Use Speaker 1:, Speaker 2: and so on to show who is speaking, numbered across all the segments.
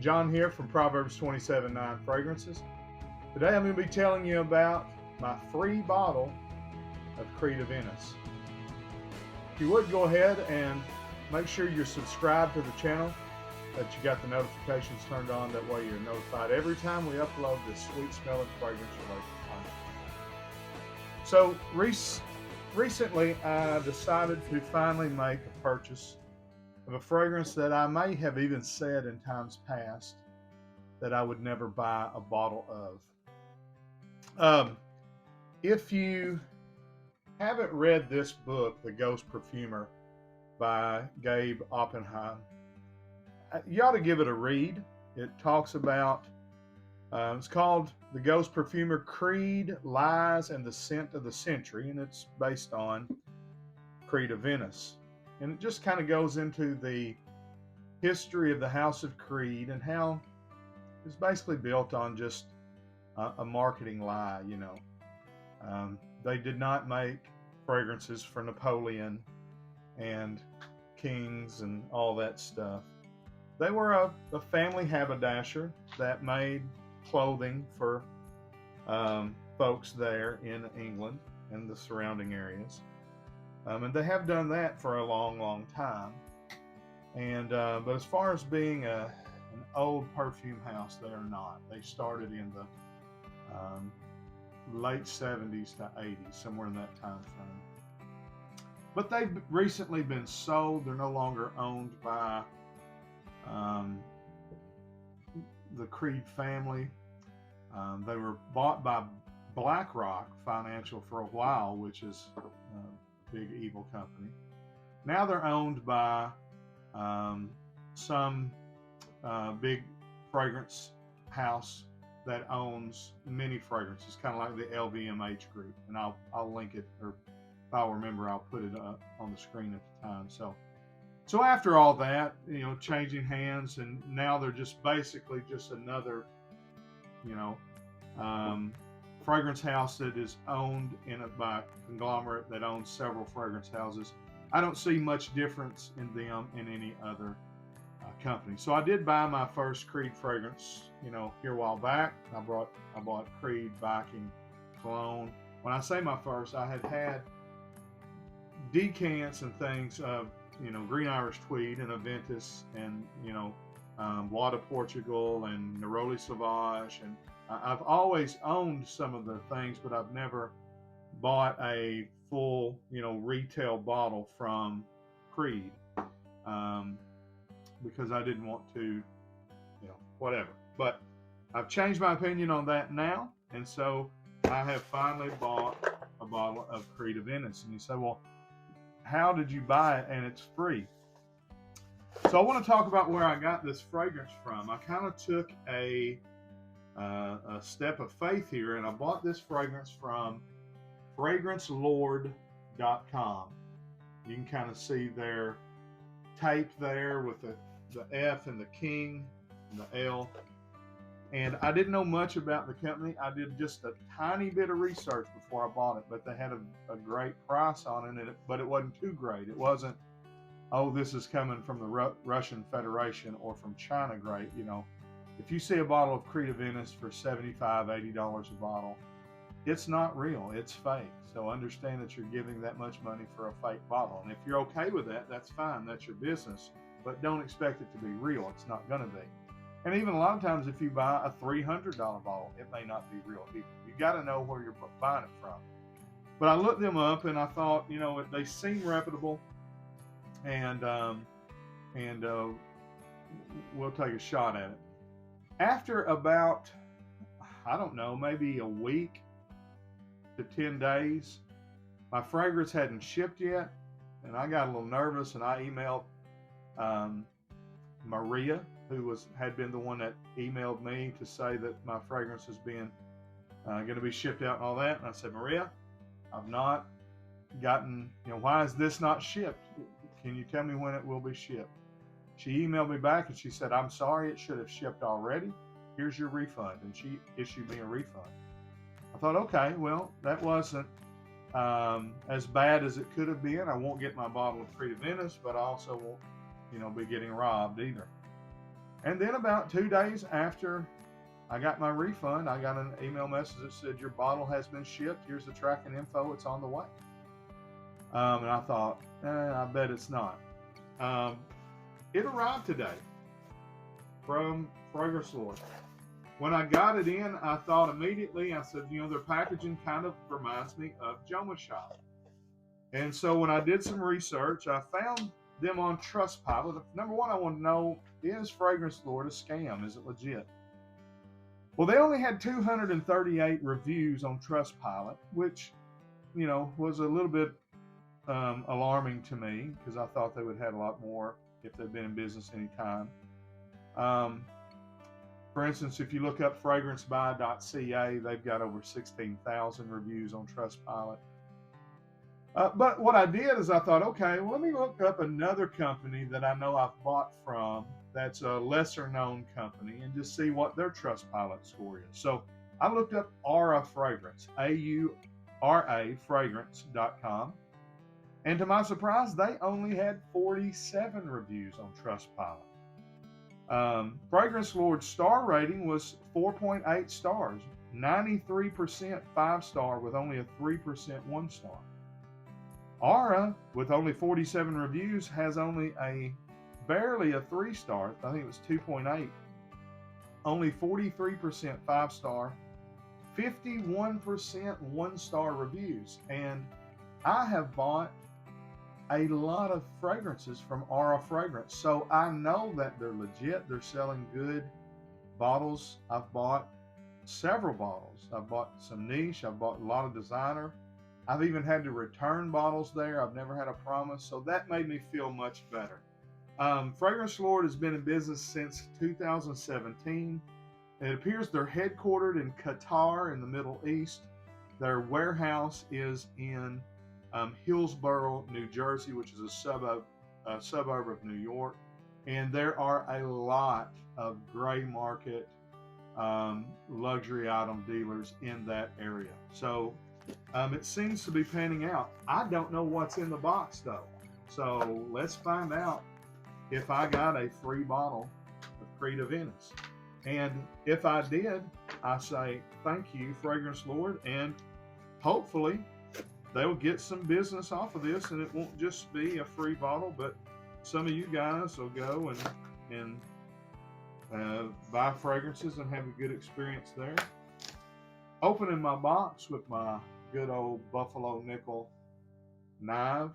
Speaker 1: John here from Proverbs 27:9 Fragrances. Today I'm going to be telling you about my free bottle of Creed Aventus. If you would go ahead and make sure you're subscribed to the channel, that you got the notifications turned on, that way you're notified every time we upload this sweet smelling fragrance related content. So recently I decided to finally make a purchase of a fragrance that I may have even said in times past that I would never buy a bottle of. If you haven't read this book, The Ghost Perfumer by Gabe Oppenheim, you ought to give it a read. It talks about, it's called The Ghost Perfumer, Creed, Lies, and the Scent of the Century, and it's based on Creed Aventus. And it just kind of goes into the history of the House of Creed and how it's basically built on just a marketing lie, you know. They did not make fragrances for Napoleon and kings and all that stuff. They were a family haberdasher that made clothing for folks there in England and the surrounding areas. And they have done that for a long, long time. And but as far as being an old perfume house, they are not. They started in the late 70s to 80s, somewhere in that time frame. But they've recently been sold. They're no longer owned by the Creed family. They were bought by BlackRock Financial for a while, which is big evil company. Now they're owned by some big fragrance house that owns many fragrances, kind of like the LVMH group. And I'll link it, or if I'll remember, I'll put it up on the screen at the time. So after all that, you know, changing hands, and now they're just basically just another, you know, fragrance house that is owned by a conglomerate that owns several fragrance houses. I don't see much difference in them in any other company. So I did buy my first Creed fragrance, you know, here a while back. I bought Creed Viking cologne. When I say my first, I had decants and things of, you know, Green Irish Tweed and Aventus and, you know, Bois de Portugal and Neroli Sauvage, and I've always owned some of the things, but I've never bought a full, you know, retail bottle from Creed because I didn't want to, you know, whatever. But I've changed my opinion on that now, and so I have finally bought a bottle of Creed Aventus. And you say, well, how did you buy it and it's free? So I want to talk about where I got this fragrance from. I kind of took a step of faith here, and I bought this fragrance from fragrancelord.com. You can kind of see their tape there with the F and the king and the L. And I didn't know much about the company. I did just a tiny bit of research before I bought it, but they had a great price on it, but it wasn't too great. It wasn't, oh, this is coming from the Russian Federation or from China great, you know. If you see a bottle of Creed Aventus for $75, $80 a bottle, it's not real, it's fake. So understand that you're giving that much money for a fake bottle. And if you're okay with that, that's fine, that's your business. But don't expect it to be real, it's not gonna be. And even a lot of times if you buy a $300 bottle, it may not be real either. You gotta know where you're buying it from. But I looked them up and I thought, you know, they seem reputable, and we'll take a shot at it. After about, I don't know, maybe a week to 10 days, my fragrance hadn't shipped yet, and I got a little nervous, and I emailed Maria, who had been the one that emailed me to say that my fragrance is being going to be shipped out and all that. And I said, Maria, I've not gotten, you know, why is this not shipped? Can you tell me when it will be shipped? She emailed me back and she said, I'm sorry, it should have shipped already. Here's your refund. And she issued me a refund. I thought, okay, well, that wasn't as bad as it could have been. I won't get my bottle of Creed Aventus, but I also won't, be getting robbed either. And then about 2 days after I got my refund, I got an email message that said, your bottle has been shipped. Here's the tracking info. It's on the way. And I thought, I bet it's not. It arrived today from Fragrance Lord. When I got it in, I thought immediately, I said, their packaging kind of reminds me of Joma Shop. And so when I did some research, I found them on Trustpilot. Number one, I want to know, is Fragrance Lord a scam? Is it legit? Well, they only had 238 reviews on Trustpilot, which, was a little bit alarming to me because I thought they would have had a lot more if they'd been in business any time. For instance, if you look up fragrancebuy.ca, they've got over 16,000 reviews on Trustpilot. But what I did is I thought, okay, well, let me look up another company that I know I've bought from that's a lesser known company and just see what their Trustpilot score is. So I looked up Aura Fragrance, AURA fragrance.com. And to my surprise, they only had 47 reviews on Trustpilot. Fragrance Lord's star rating was 4.8 stars, 93% 5-star with only a 3% 1-star. Aura, with only 47 reviews, has only barely a 3-star. I think it was 2.8. Only 43% 5-star, 51% 1-star reviews. And I have bought a lot of fragrances from Aura Fragrance, so I know that they're legit. They're selling good bottles. I've bought several bottles. I've bought some niche. I've bought a lot of designer. I've even had to return bottles there. I've never had a promise, so that made me feel much better. Fragrance Lord has been in business since 2017. It appears they're headquartered in Qatar in the Middle East. Their warehouse is in Hillsborough, New Jersey, which is a suburb of New York. And there are a lot of gray market luxury item dealers in that area. So it seems to be panning out. I don't know what's in the box though. So let's find out if I got a free bottle of Creed Aventus. And if I did, I say thank you, Fragrance Lord, and hopefully they'll get some business off of this, and it won't just be a free bottle, but some of you guys will go and buy fragrances and have a good experience there. Opening my box with my good old buffalo nickel knife.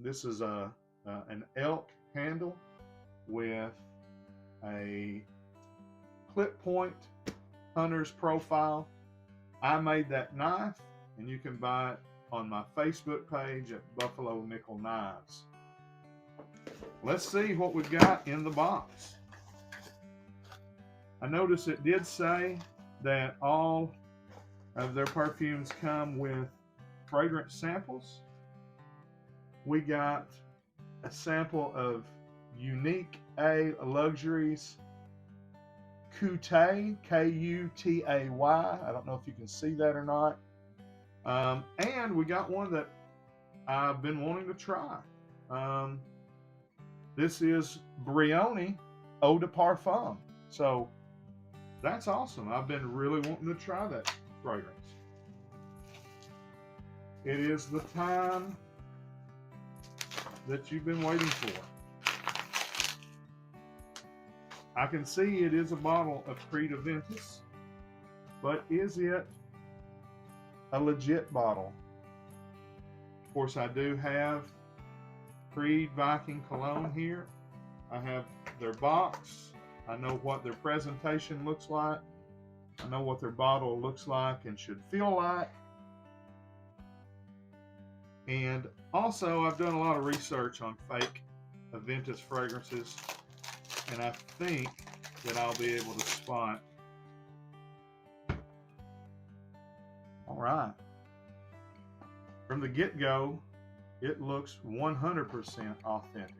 Speaker 1: This is an elk handle with a clip point hunter's profile. I made that knife, and you can buy it on my Facebook page at Buffalo Nickel Knives. Let's see what we got in the box. I noticed it did say that all of their perfumes come with fragrance samples. We got a sample of Unique A Luxuries Kutay, K-U-T-A-Y. I don't know if you can see that or not. And we got one that I've been wanting to try. This is Brioni Eau de Parfum. So that's awesome. I've been really wanting to try that fragrance. It is the time that you've been waiting for. I can see it is a bottle of Creed Aventus, but is it a legit bottle? Of course, I do have Creed Viking Cologne here. I have their box. I know what their presentation looks like. I know what their bottle looks like and should feel like. And also, I've done a lot of research on fake Aventus fragrances, and I think that I'll be able to spot. All right. From the get-go, it looks 100% authentic.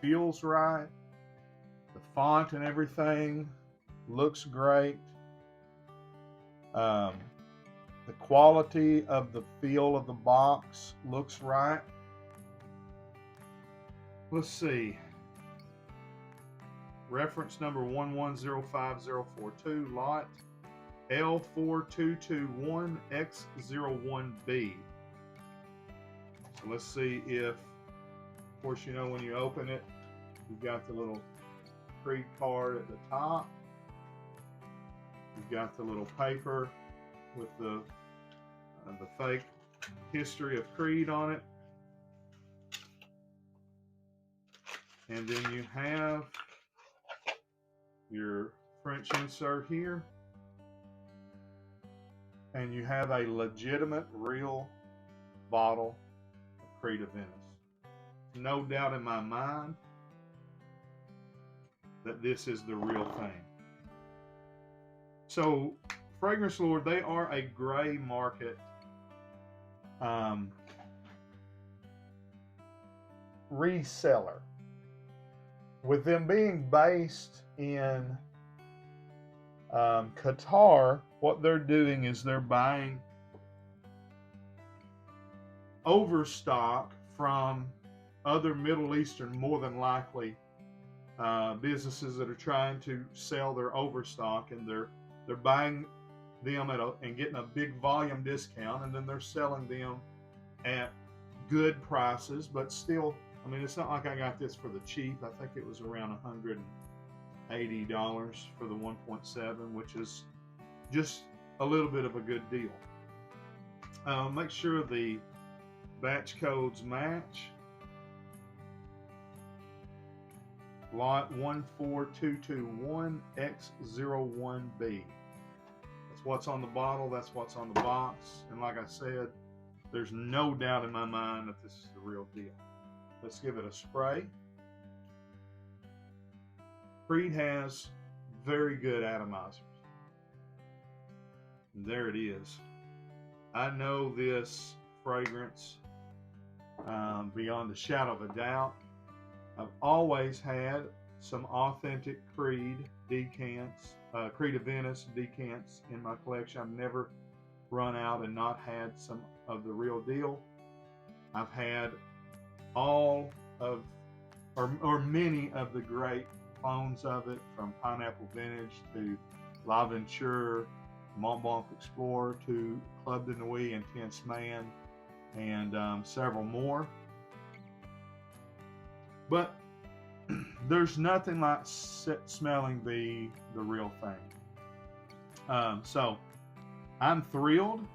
Speaker 1: Feels right. The font and everything looks great. The quality of the feel of the box looks right. Let's see. reference number 11050042, lot L4221X01B. So let's see if, of course, you know, when you open it, you've got the little Creed card at the top. You've got the little paper with the fake history of Creed on it. And then you have your French insert here. And you have a legitimate, real bottle of Creed Aventus. No doubt in my mind that this is the real thing. So, Fragrance Lord, they are a gray market reseller. With them being based in Qatar, what they're doing is they're buying overstock from other Middle Eastern, more than likely, businesses that are trying to sell their overstock, and they're buying them and getting a big volume discount, and then they're selling them at good prices, but still, I mean, it's not like I got this for the cheap. I think it was around $180 for the 1.7, which is just a little bit of a good deal. Make sure the batch codes match. Lot 14221X01B. That's what's on the bottle, that's what's on the box, and like I said, there's no doubt in my mind that this is the real deal. Let's give it a spray. Creed has very good atomizers. And there it is. I know this fragrance beyond a shadow of a doubt. I've always had some authentic Creed decants, Creed Aventus decants in my collection. I've never run out and not had some of the real deal. I've had all of, or many of the great clones of it, from Pineapple Vintage to L'Aventure, Mont Blanc Explorer to Club de Nuit, Intense Man, and several more. But there's nothing like smelling the real thing. So I'm thrilled,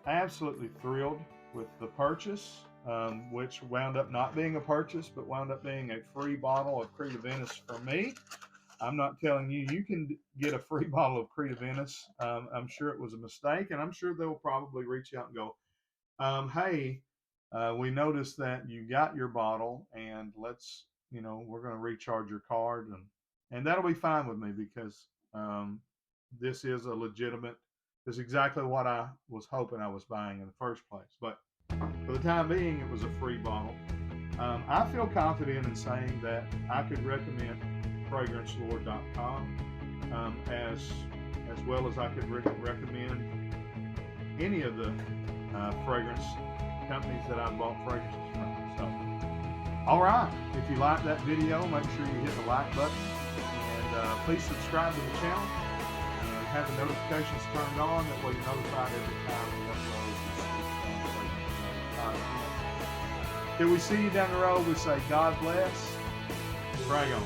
Speaker 1: absolutely thrilled with the purchase, which wound up not being a purchase, but wound up being a free bottle of Creed Aventus for me. I'm not telling you you can get a free bottle of Creed Aventus. I'm sure it was a mistake, and I'm sure they'll probably reach out and go, hey, we noticed that you got your bottle, and let's, you know, we're going to recharge your card, and that'll be fine with me, because this is a legitimate, this is exactly what I was hoping I was buying in the first place. But for the time being, it was a free bottle. I feel confident in saying that I could recommend FragranceLord.com as well as I could recommend any of the fragrance companies that I bought fragrances from. So, all right, if you like that video, make sure you hit the like button, and please subscribe to the channel and have the notifications turned on. That way you're notified every time we upload content. Till we see you down the road, we say God bless. Frag on.